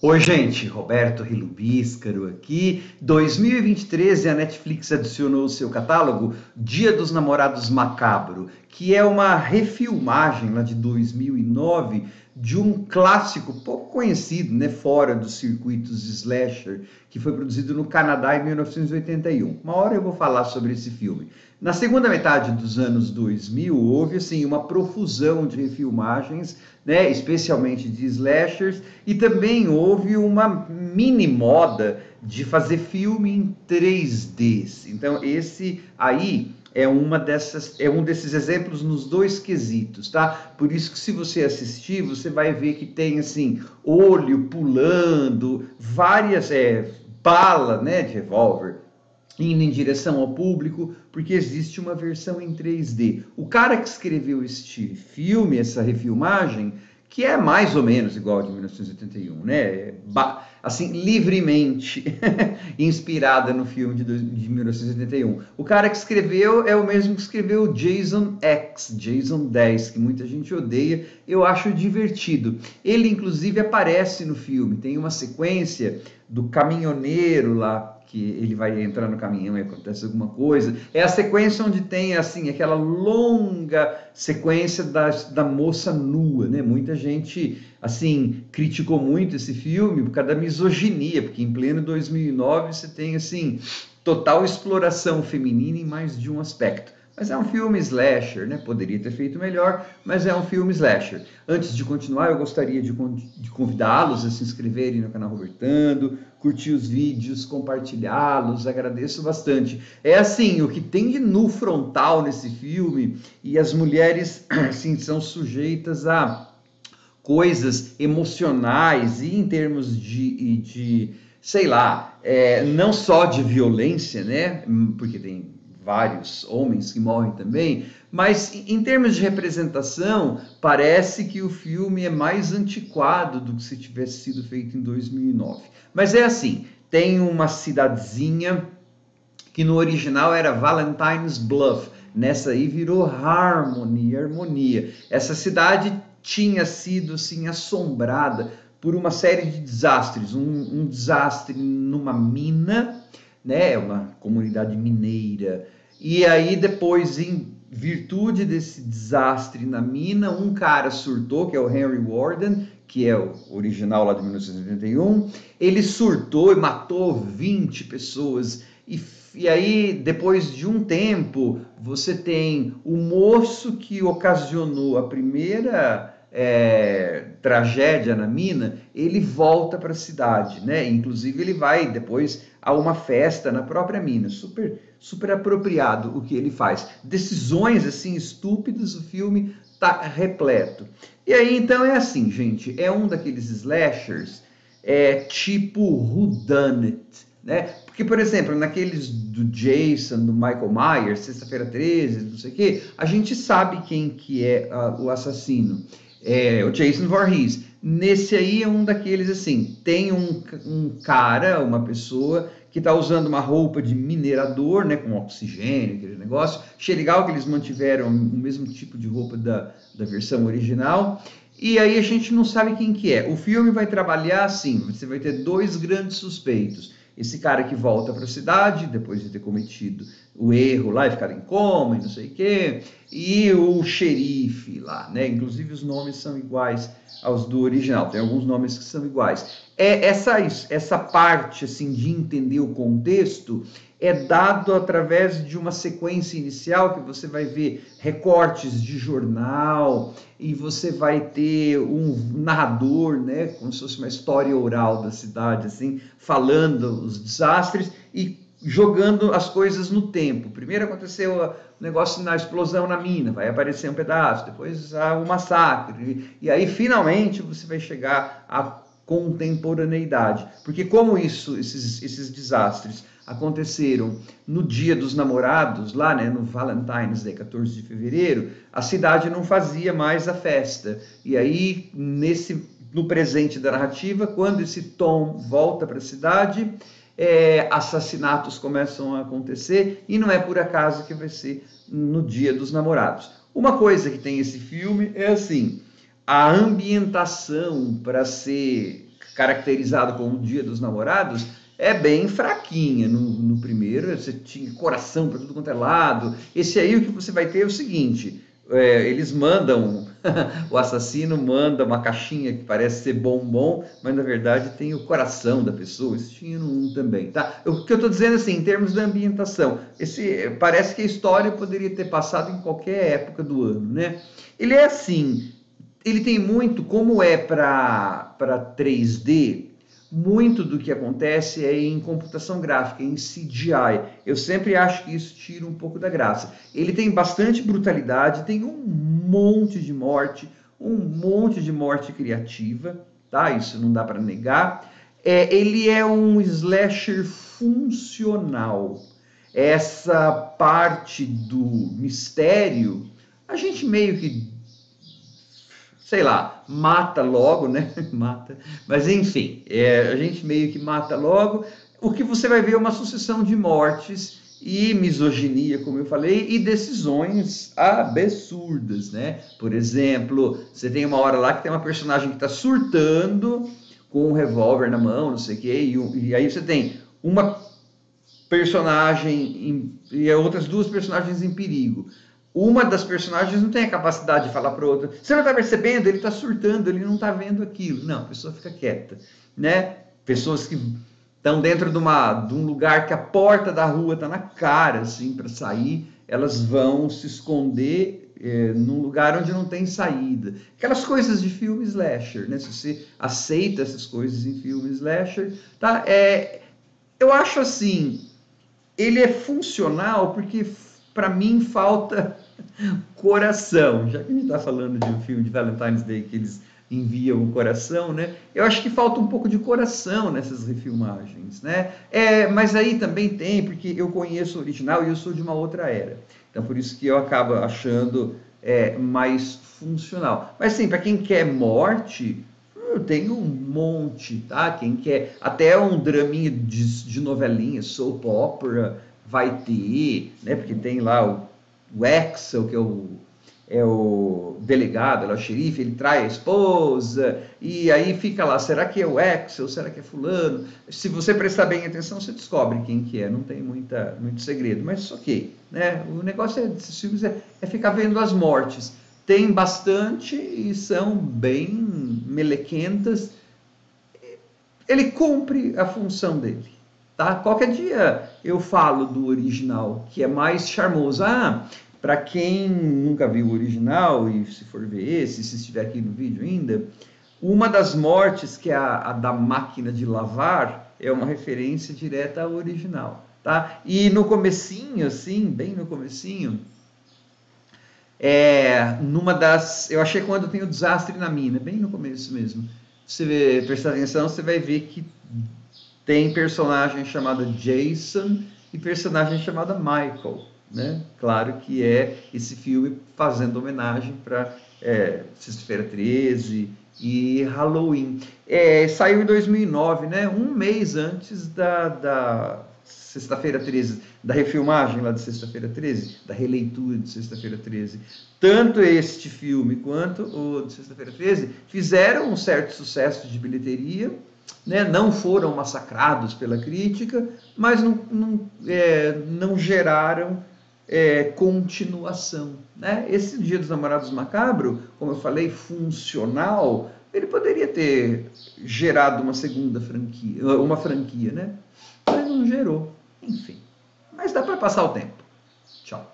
Oi, gente, Roberto Rilubíscaro aqui. 2023 a Netflix adicionou ao seu catálogo Dia dos Namorados Macabro, que é uma refilmagem lá de 2009 de um clássico pouco conhecido, né, fora dos circuitos slasher, que foi produzido no Canadá em 1981. Uma hora eu vou falar sobre esse filme. Na segunda metade dos anos 2000, houve assim uma profusão de refilmagens, né, especialmente de slashers, e também houve uma mini moda de fazer filme em 3D. Então esse aí é um desses exemplos nos dois quesitos, tá? Por isso que se você assistir, você vai ver que tem assim olho pulando, várias bala, né, de revólver indo em direção ao público, porque existe uma versão em 3D. O cara que escreveu este filme, essa refilmagem, que é mais ou menos igual ao de 1981, né? Assim, livremente inspirada no filme de 1981. O cara que escreveu é o mesmo que escreveu Jason X, Jason 10, que muita gente odeia, eu acho divertido. Ele, inclusive, aparece no filme, tem uma sequência do caminhoneiro lá, que ele vai entrar no caminhão e acontece alguma coisa. É a sequência onde tem assim aquela longa sequência da moça nua, né? Muita gente assim criticou muito esse filme por causa da misoginia, porque em pleno 2009 você tem assim total exploração feminina em mais de um aspecto. Mas é um filme slasher, né? Poderia ter feito melhor, mas é um filme slasher. Antes de continuar, eu gostaria de convidá-los a se inscreverem no canal Robertando, curtir os vídeos, compartilhá-los, agradeço bastante. É assim, o que tem de nu frontal nesse filme, e as mulheres, assim, são sujeitas a coisas emocionais e em termos de sei lá, não só de violência, né? Porque tem vários homens que morrem também, mas em termos de representação, parece que o filme é mais antiquado do que se tivesse sido feito em 2009. Mas é assim, tem uma cidadezinha que no original era Valentine's Bluff, nessa aí virou Harmonia. Essa cidade tinha sido assim assombrada por uma série de desastres, um desastre numa mina, né, uma comunidade mineira, e aí depois, em virtude desse desastre na mina, um cara surtou, que é o Henry Warden, que é o original lá de 1981, ele surtou e matou 20 pessoas, e aí, depois de um tempo, você tem o moço que ocasionou a primeira tragédia na mina, ele volta para a cidade, né? Inclusive ele vai depois a uma festa na própria mina, super apropriado o que ele faz. Decisões assim estúpidas, o filme tá repleto. E aí então é assim, gente, é um daqueles slashers tipo whodunit, né? Porque, por exemplo, naqueles do Jason, do Michael Myers, Sexta-feira 13, não sei o quê, a gente sabe quem que é o assassino. É o Jason Voorhees. Nesse aí é um daqueles assim, tem um cara, uma pessoa que está usando uma roupa de minerador, né, com oxigênio, aquele negócio. Achei legal que eles mantiveram o mesmo tipo de roupa da versão original. E aí a gente não sabe quem que é. O filme vai trabalhar assim, você vai ter dois grandes suspeitos. Esse cara que volta para a cidade, depois de ter cometido o erro lá e ficar em coma e não sei o quê, e o xerife lá, né? Inclusive os nomes são iguais aos do original, tem alguns nomes que são iguais. Essa parte assim de entender o contexto é dado através de uma sequência inicial que você vai ver recortes de jornal e você vai ter um narrador, né, como se fosse uma história oral da cidade, assim, falando os desastres e jogando as coisas no tempo. Primeiro aconteceu o negócio na explosão na mina, vai aparecer um pedaço, depois o massacre, e aí finalmente você vai chegar à contemporaneidade. Porque como esses desastres aconteceram no Dia dos Namorados, lá, né, no Valentine's Day, 14 de fevereiro, a cidade não fazia mais a festa. E aí, no presente da narrativa, quando esse Tom volta para a cidade, assassinatos começam a acontecer, e não é por acaso que vai ser no Dia dos Namorados. Uma coisa que tem esse filme é assim, a ambientação para ser caracterizado como Dia dos Namorados, é bem fraquinha. No primeiro, você tinha coração para tudo quanto é lado. Esse aí, o que você vai ter é o seguinte: eles mandam, o assassino manda uma caixinha que parece ser bombom, mas na verdade tem o coração da pessoa. Isso tinha no 1 também, tá? O que eu estou dizendo assim, em termos da ambientação, parece que a história poderia ter passado em qualquer época do ano, né? Ele é assim, ele tem muito, como é para 3D, muito do que acontece é em computação gráfica, em CGI. Eu sempre acho que isso tira um pouco da graça. Ele tem bastante brutalidade, tem um monte de morte criativa, tá? Isso não dá para negar. Ele é um slasher funcional. Essa parte do mistério, a gente meio que, sei lá, mata logo, né? Mata. Mas enfim, a gente meio que mata logo. O que você vai ver é uma sucessão de mortes e misoginia, como eu falei, e decisões absurdas, né? Por exemplo, você tem uma hora lá que tem uma personagem que está surtando com um revólver na mão, não sei o quê, e aí você tem uma personagem e outras duas personagens em perigo. Uma das personagens não tem a capacidade de falar para outra: você não está percebendo? Ele está surtando, ele não está vendo aquilo. Não, a pessoa fica quieta, né? Pessoas que estão dentro de um lugar que a porta da rua está na cara, assim, para sair, elas vão se esconder num lugar onde não tem saída. Aquelas coisas de filme slasher, né? Se você aceita essas coisas em filme slasher, tá? Eu acho assim, ele é funcional porque para mim falta coração. Já que a gente está falando de um filme de Valentine's Day que eles enviam o coração, né? Eu acho que falta um pouco de coração nessas refilmagens, né? Mas aí também tem, porque eu conheço o original e eu sou de uma outra era. Então por isso que eu acabo achando mais funcional. Mas sim, para quem quer morte, eu tenho um monte, tá? Quem quer até um draminha de novelinha, soap opera, vai ter, né? Porque tem lá o Axel, que é o delegado, é o xerife, ele trai a esposa, e aí fica lá, será que é o Axel, será que é fulano? Se você prestar bem atenção, você descobre quem que é, não tem muito segredo, mas ok, né? O negócio desses filmes é ficar vendo as mortes. Tem bastante e são bem melequentas. Ele cumpre a função dele, tá? Qualquer dia eu falo do original, que é mais charmoso. Para quem nunca viu o original, e se for ver esse, se estiver aqui no vídeo ainda, uma das mortes, que é a da máquina de lavar, é uma referência direta ao original, tá? E no comecinho, assim, bem no comecinho, eu achei quando tem o desastre na mina, bem no começo mesmo. Se prestar atenção, você vai ver que tem personagem chamado Jason e personagem chamada Michael, né? Claro que é esse filme fazendo homenagem para Sexta-feira 13 e Halloween. Saiu em 2009, né? Um mês antes da Sexta-feira 13, da refilmagem lá de Sexta-feira 13, da releitura de Sexta-feira 13. Tanto este filme quanto o de Sexta-feira 13 fizeram um certo sucesso de bilheteria, né? Não foram massacrados pela crítica, mas não geraram continuação, né? Esse Dia dos Namorados Macabro, como eu falei, funcional, ele poderia ter gerado uma segunda franquia, né? Mas não gerou. Enfim, mas dá para passar o tempo. Tchau.